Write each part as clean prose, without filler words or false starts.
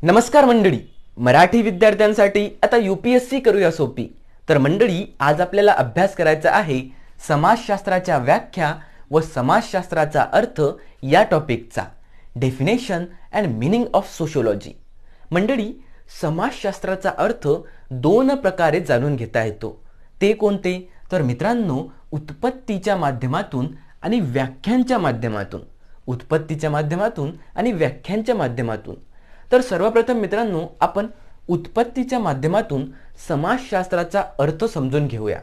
नमस्कार मंडळी, मराठी विद्यार्थ्यांसाठी आता UPSC करूया सोपी। तर मंडळी, आज आपल्याला अभ्यास करायचा आहे समाजशास्त्राच्या व्याख्या व समाजशास्त्राचा अर्थ या टॉपिकचा, definition and meaning of sociology. मंडळी, समाजशास्त्राचा अर्थ दोन प्रकारे जाणून घेता येतो। ते कोणते? तर मित्रांनो, उत्पत्तीच्या माध्यमातून आणि व्याख्यांच्या माध्यमातून। उत्पत्तीच्या माध्यमातून आणि व्याख्यांच्या माध्यमातून। तर सर्वप्रथम मित्रांनो, आपण उत्पत्तीच्या माध्यमातून समाजशास्त्राचा अर्थ समजून घेऊया।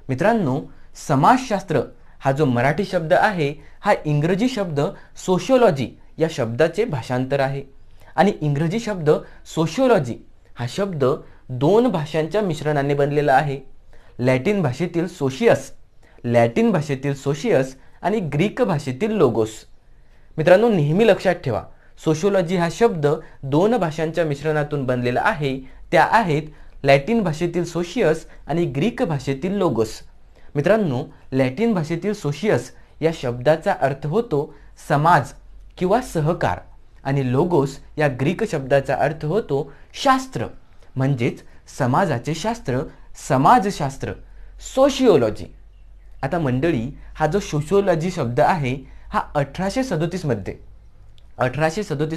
मित्रांनो, समाजशास्त्र हा जो मराठी शब्द आहे हा इंग्रजी शब्द सोशियोलॉजी या शब्दाचे भाषांतर आहे। आणि इंग्रजी शब्द सोशियोलॉजी हा शब्द दोन भाषांच्या मिश्रणाने बनलेला आहे। लॅटिन भाषेतील सोशियस आणि ग्रीक भाषेतील लोगोस। मित्रांनो, नेहमी लक्षात ठेवा, सोशियोलॉजी हा शब्द दोन भाषांच्या मिश्रणातून बनलेला आहे। त्या आहेत लॅटिन भाषेतील सोशियस आणि ग्रीक भाषेतील लोगोस। मित्रांनो, लॅटिन भाषेतील सोशियस या शब्दाचा अर्थ होतो समाज किंवा सहकार, आणि लोगोस या ग्रीक शब्दाचा अर्थ होतो शास्त्र, म्हणजेच समाजाचे शास्त्र, समाजशास्त्र, सोशियोलॉजी। आता मंडळी, हा जो सोशियोलॉजी शब्द आहे हा 1837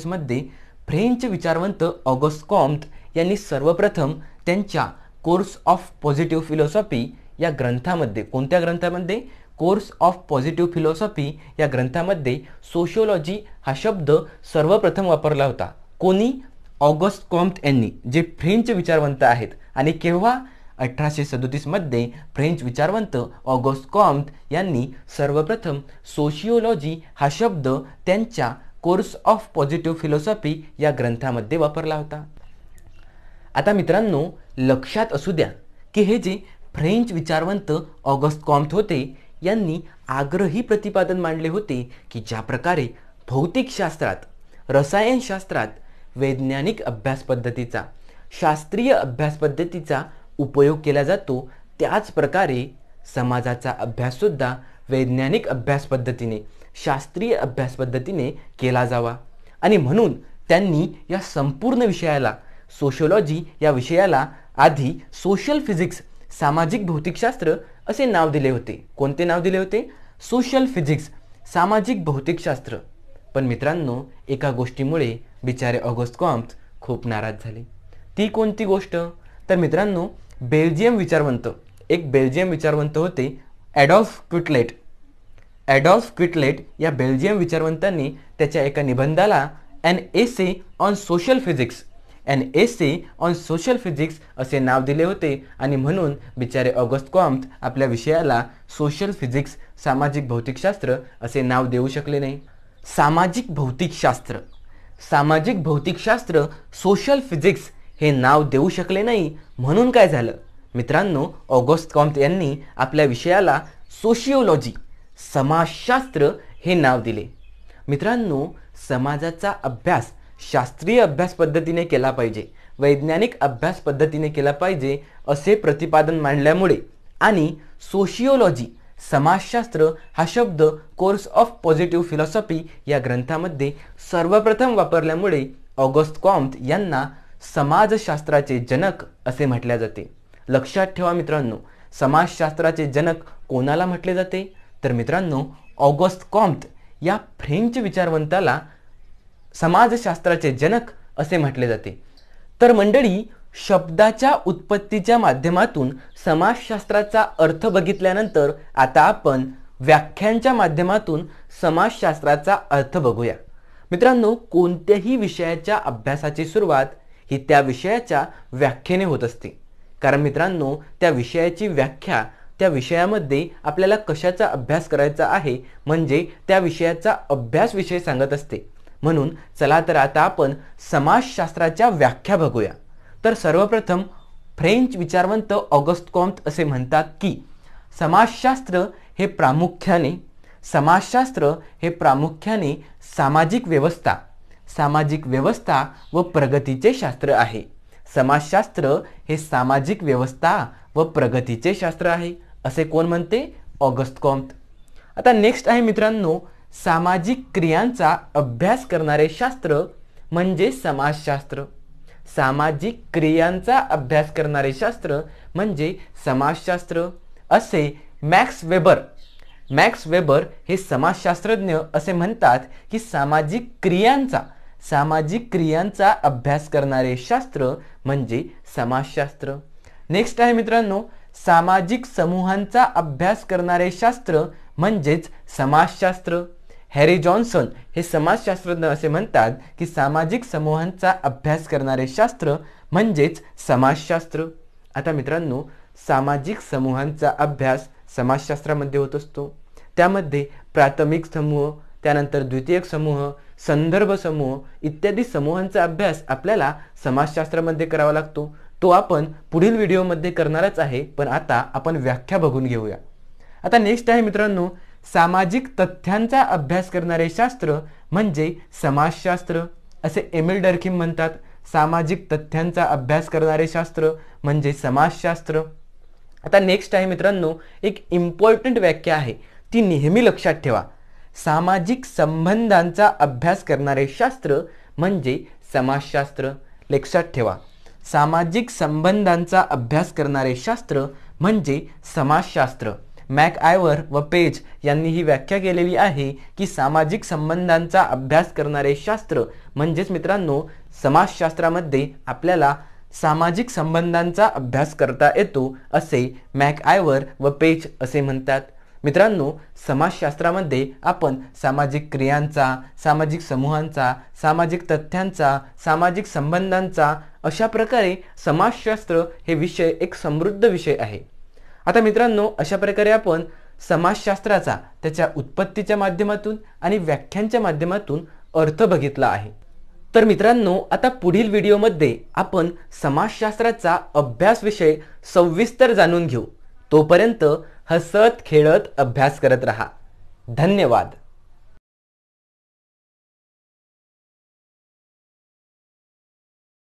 मध्ये फ्रेंच विचारवंत ऑगस्ट कॉम्ट यांनी सर्वप्रथम त्यांच्या कोर्स ऑफ पॉझिटिव्ह फिलॉसॉफी या ग्रंथामध्ये, कोणत्या ग्रंथामध्ये? कोर्स ऑफ पॉझिटिव्ह फिलॉसॉफी या ग्रंथामध्ये सोशियोलॉजी हा शब्द सर्वप्रथम वापरला होता। कोणी? ऑगस्ट कॉम्ट यांनी, जे फ्रेंच विचारवंत आहेत। आणि केव्हा? 1837 मध्ये फ्रेंच विचारवंत ऑगस्ट कॉम्ट यांनी सर्वप्रथम सोशियोलॉजी हा शब्द त्यांच्या कोर्स ऑफ पॉझिटिव्ह फिलॉसॉफी या ग्रंथामध्ये वापरला होता। आता मित्रांनो, लक्षात असू द्या की हे जे फ्रेंच विचारवंत ऑगस्ट कॉम्ट होते यांनी आग्रही प्रतिपादन मांडले होते की ज्या प्रकारे भौतिकशास्त्रात, रसायनशास्त्रात वैज्ञानिक अभ्यास पद्धतीचा, शास्त्रीय अभ्यास पद्धतीचा उपयोग केला जातो, त्याच प्रकारे समाजाचा अभ्यास सुद्धा वैज्ञानिक अभ्यास पद्धतीने, शास्त्रीय अभ्यास पद्धतीने केला जावा। आणि म्हणून त्यांनी या संपूर्ण विषयाला, सोशियोलॉजी या विषयाला आधी सोशल फिजिक्स, सामाजिक भौतिकशास्त्र असे नाव दिले होते। कोणते नाव दिले होते? सोशल फिजिक्स, सामाजिक भौतिकशास्त्र। पण मित्रांनो, एका गोष्टीमुळे बिचारे ऑगस्ट कॉम्ट खूप नाराज झाले। ती कोणती गोष्ट? तर मित्रांनो, बेल्जियम विचारवंत होते ॲडॉल्फ क्विटलेट या बेल्जियम विचारवंतांनी त्याच्या एका निबंधाला an essay on social physics असे नाव दिले होते। आणि म्हणून बिचारे ऑगस्ट कॉम्ट आपल्या विषयाला सोशल फिजिक्स, सामाजिक भौतिकशास्त्र असे नाव देऊ शकले नाही। सामाजिक भौतिकशास्त्र सोशल फिजिक्स हे नाव देऊ शकले नाही। म्हणून काय झालं मित्रांनो? ऑगस्ट कॉम्ट यांनी आपल्या विषयाला सोशियोलॉजी, समाजशास्त्र हे नाव दिले। मित्रांनो, समाजाचा अभ्यास शास्त्रीय अभ्यास पद्धतीने केला पाहिजे, वैज्ञानिक अभ्यास पद्धतीने केला पाहिजे असे प्रतिपादन मांडल्यामुळे, आणि सोशियोलॉजी, समाजशास्त्र हा शब्द कोर्स ऑफ पॉझिटिव्ह फिलॉसॉफी या ग्रंथामध्ये सर्वप्रथम वापरल्यामुळे ऑगस्ट कॉम्ट यांना समाजशास्त्राचे जनक असे म्हटले जाते। लक्षात ठेवा मित्रांनो, समाजशास्त्राचे जनक कोणाला म्हटले जाते? तर मित्रांनो, ऑगस्ट कॉम्ट या फ्रेंच विचारवंताला समाजशास्त्राचे जनक असे म्हटले जाते। तर मंडळी, शब्दाच्या उत्पत्तीच्या माध्यमातून समाजशास्त्राचा अर्थ बघितल्यानंतर आता आपण व्याख्यांच्या माध्यमातून समाजशास्त्राचा अर्थ बघूया। मित्रांनो, कोणत्याही विषयाच्या अभ्यासाची सुरुवात ही त्या विषयाच्या व्याख्येने होत असते। कारण मित्रांनो, त्या विषयाची व्याख्या, त्या विषयामध्ये आपल्याला कशाचा अभ्यास करायचा आहे म्हणजे त्या विषयाचा अभ्यास विषय सांगत असते। म्हणून चला तर आता आपण समाजशास्त्राच्या व्याख्या बघूया। तर सर्वप्रथम फ्रेंच विचारवंत ऑगस्ट कॉम्ट असे म्हणतात की समाजशास्त्र हे प्रामुख्याने सामाजिक व्यवस्था व प्रगतीचे शास्त्र आहे। समाजशास्त्र हे सामाजिक व्यवस्था व प्रगतीचे शास्त्र आहे असे कोण म्हणते? August Comte. आता नेक्स्ट आहे मित्रांनो, सामाजिक क्रियांचा अभ्यास करणारे शास्त्र म्हणजे समाजशास्त्र। सामाजिक क्रियांचा अभ्यास करणारे शास्त्र म्हणजे समाजशास्त्र असे मॅक्स वेबर हे समाजशास्त्रज्ञ असे म्हणतात की सामाजिक क्रियांचा अभ्यास करणारे शास्त्र म्हणजे समाजशास्त्र. नेक्स्ट आहे मित्रांनो, सामाजिक समूहांचा अभ्यास करणारे शास्त्र म्हणजेच समाजशास्त्र. हॅरी जॉन्सन हे समाजशास्त्रज्ञ असे म्हणतात की सामाजिक समूहांचा अभ्यास करणारे शास्त्र म्हणजेच समाजशास्त्र. आता मित्रांनो, सामाजिक समूहांचा अभ्यास समाजशास्त्रामध्ये होत असतो. त्यामध्ये प्राथमिक समूह, त्यानंतर द्वितीयक समूह, संदर्भ समूह इत्यादी समूहांचा अभ्यास आपल्याला समाजशास्त्रामध्ये करावा लागतो. तो आपण पुढील व्हिडिओमध्ये करणारच आहे, पण आता आपण व्याख्या बघून घेऊया. आता नेक्स्ट आहे मित्रांनो, सामाजिक तथ्यांचा अभ्यास करणारे शास्त्र म्हणजे समाजशास्त्र असे एमिल डर्खिम म्हणतात. सामाजिक तथ्यांचा अभ्यास करणारे शास्त्र म्हणजे समाजशास्त्र. आता नेक्स्ट आहे मित्रांनो, एक इम्पॉर्टंट व्याख्या आहे, ती नेहमी लक्षात ठेवा. सामाजिक संबंधांचा अभ्यास करणारे शास्त्र म्हणजे समाजशास्त्र. लक्षात ठेवा, सामाजिक संबंधांचा अभ्यास करणारे शास्त्र म्हणजे समाजशास्त्र. मॅकआयव्हर व पेज यांनी ही व्याख्या केलेली आहे की सामाजिक संबंधांचा अभ्यास करणारे शास्त्र म्हणजेच मित्रांनो समाजशास्त्रामध्ये आपल्याला सामाजिक संबंधांचा अभ्यास करता येतो असे मॅकआयव्हर व पेज असे म्हणतात. मित्रांनो, समाजशास्त्रामध्ये आपण सामाजिक क्रियांचा, सामाजिक समूहांचा, सामाजिक तथ्यांचा, सामाजिक संबंधांचा अशा प्रकारे समाजशास्त्र हे विषय एक समृद्ध विषय आहे. आता मित्रांनो, अशा प्रकारे आपण समाजशास्त्राचा त्याच्या उत्पत्तीच्या माध्यमातून आणि व्याख्यांच्या माध्यमातून अर्थ बघितला आहे. तर मित्रांनो, आता पुढील व्हिडिओमध्ये आपण समाजशास्त्राचा अभ्यास विषय सविस्तर जाणून घेऊ. तोपर्यंत हसत खेळत अभ्यास करत रहा. धन्यवाद.